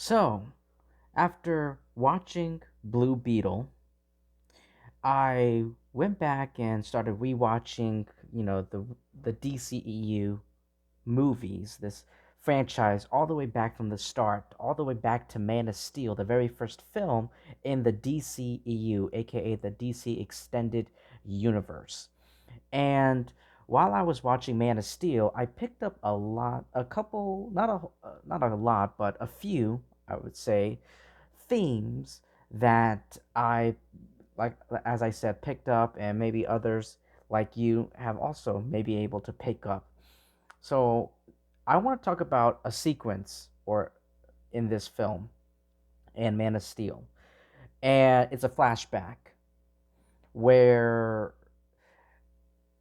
So, after watching Blue Beetle, I went back and started rewatching, the DCEU movies, this franchise, all the way back from the start, all the way back to Man of Steel, the very first film in the DCEU, aka the DC Extended Universe. And while I was watching Man of Steel, I picked up a couple, not a lot, but a few, I would say, themes that I, like as I said, picked up, and maybe others like you have also maybe able to pick up. So I want to talk about a sequence or in this film and Man of Steel, and it's a flashback where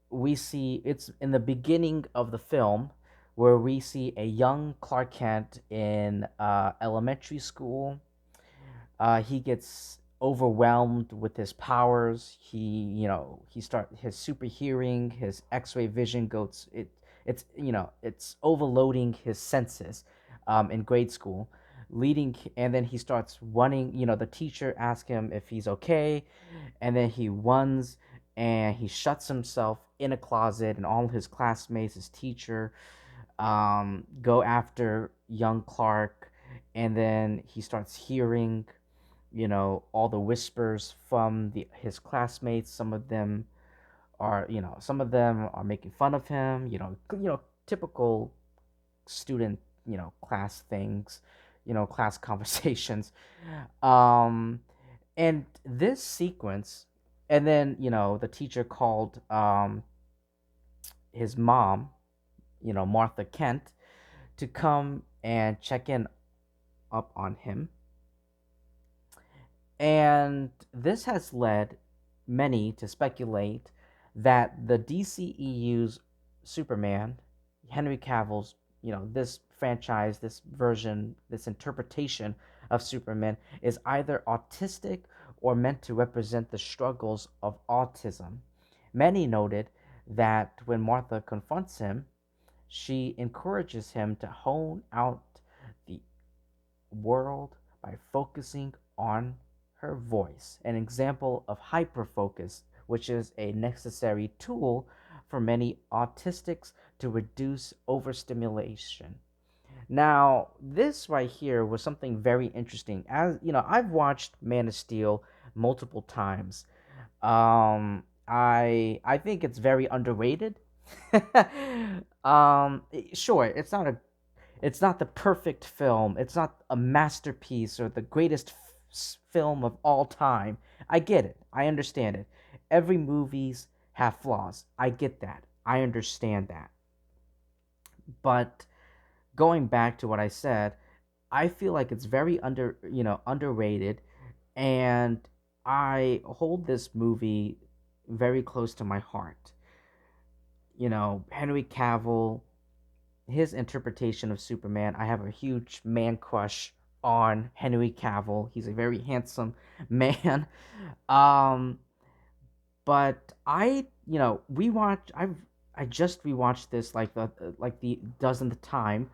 we see it's in the beginning of the film where we see a young Clark Kent in elementary school. He gets overwhelmed with his powers. He start his super hearing, his X-ray vision goes. It's overloading his senses, in grade school, leading, and then he starts running. The teacher asks him if he's okay, and then he runs and he shuts himself in a closet, and all his classmates, his teacher, go after young Clark, and then he starts hearing, all the whispers from his classmates. Some of them are making fun of him. Typical student, class things, class conversations. Um, and this sequence, and then the teacher called his mom, Martha Kent, to come and check in up on him. And this has led many to speculate that the DCEU's Superman, Henry Cavill's, this franchise, this version, this interpretation of Superman is either autistic or meant to represent the struggles of autism. Many noted that when Martha confronts him, she encourages him to hone out the world by focusing on her voice, an example of hyperfocus, which is a necessary tool for many autistics to reduce overstimulation. Now, this right here was something very interesting. As you know, I've watched Man of Steel multiple times. I think it's very underrated. Sure, it's not the perfect film. It's not a masterpiece or the greatest film of all time. I get it. I understand it. Every movies have flaws. I get that. I understand that. But going back to what I said, I feel like it's very underrated, and I hold this movie very close to my heart. Henry Cavill, his interpretation of Superman, I have a huge man crush on Henry Cavill. He's a very handsome man. Um, but I just rewatched this like the dozenth time,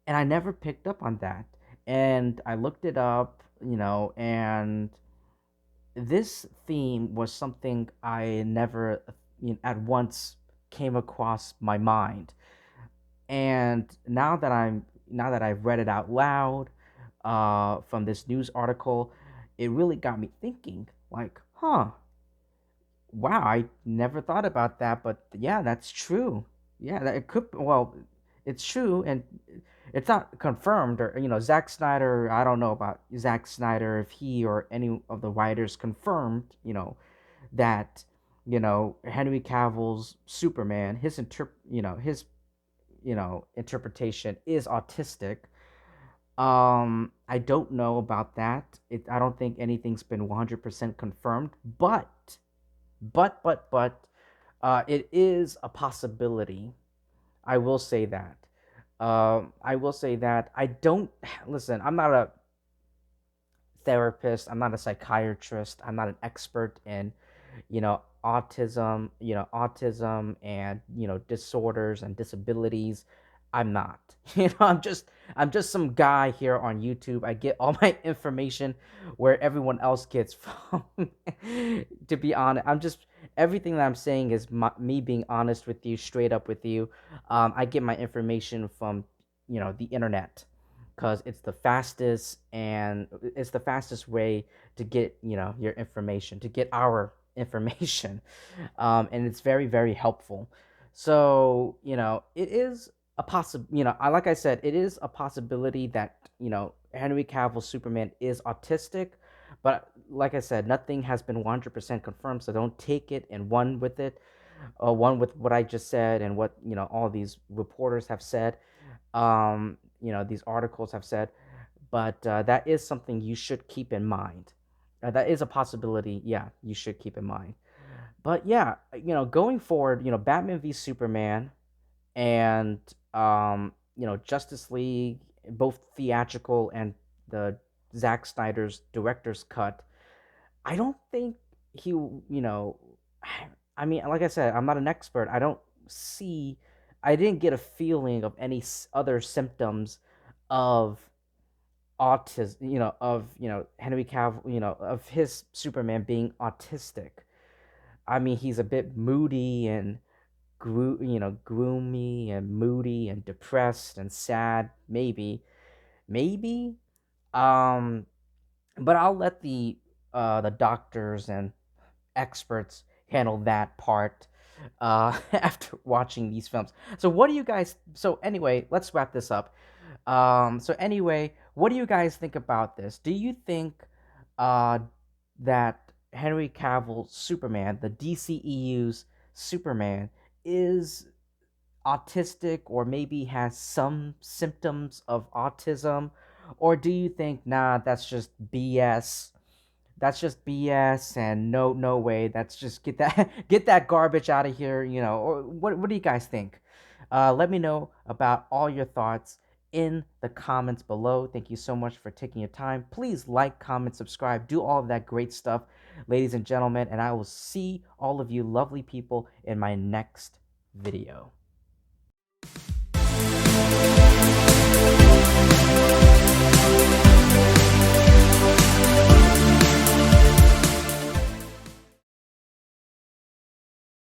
and I never picked up on that. And I looked it up, and this theme was something I never at once came across my mind. And now that I've read it out loud, from this news article, it really got me thinking. Like, huh, wow, I never thought about that, but yeah, that's true. Yeah, that it could. Well, it's true, and it's not confirmed. Or Zack Snyder. I don't know about Zack Snyder if he or any of the writers confirmed. That Henry Cavill's Superman, his interpretation is autistic. I don't know about that. I don't think anything's been 100% confirmed, but it is a possibility. I will say that. I will say that I don't listen. I'm not a therapist. I'm not a psychiatrist. I'm not an expert in, autism. Autism and disorders and disabilities. I'm not. I'm just some guy here on YouTube. I get all my information where everyone else gets from. To be honest, I'm just everything that I'm saying is me being honest with you, straight up with you. I get my information from the internet because it's the fastest way to get your information, to get our information, and it's very very helpful. So it is a like I said, it is a possibility that Henry Cavill Superman is autistic, but like I said, nothing has been 100% confirmed. So don't take it and one with it, one with what I just said and what all these reporters have said. These articles have said, but that is something you should keep in mind. That is a possibility. Yeah, you should keep in mind. But yeah, going forward, Batman v Superman and Justice League, both theatrical and the Zack Snyder's director's cut. I don't think he, I mean, like I said, I'm not an expert. See, I didn't get a feeling of any other symptoms of autism, of Henry Cavill, of his Superman being autistic. I mean, he's a bit moody and gloomy and moody and depressed and sad, maybe. Um, but I'll let the doctors and experts handle that part after watching these films. So what do you guys? So anyway, let's wrap this up. So anyway, what do you guys think about this? Do you think uh, that Henry Cavill's Superman, the DCEU's Superman, is autistic or maybe has some symptoms of autism? Or do you think, nah, that's just BS? That's just BS and no way. That's just get that get that garbage out of here, Or what do you guys think? Let me know about all your thoughts in the comments below. Thank you so much for taking your time. Please like, comment, subscribe, do all of that great stuff, ladies and gentlemen, and I will see all of you lovely people in my next video.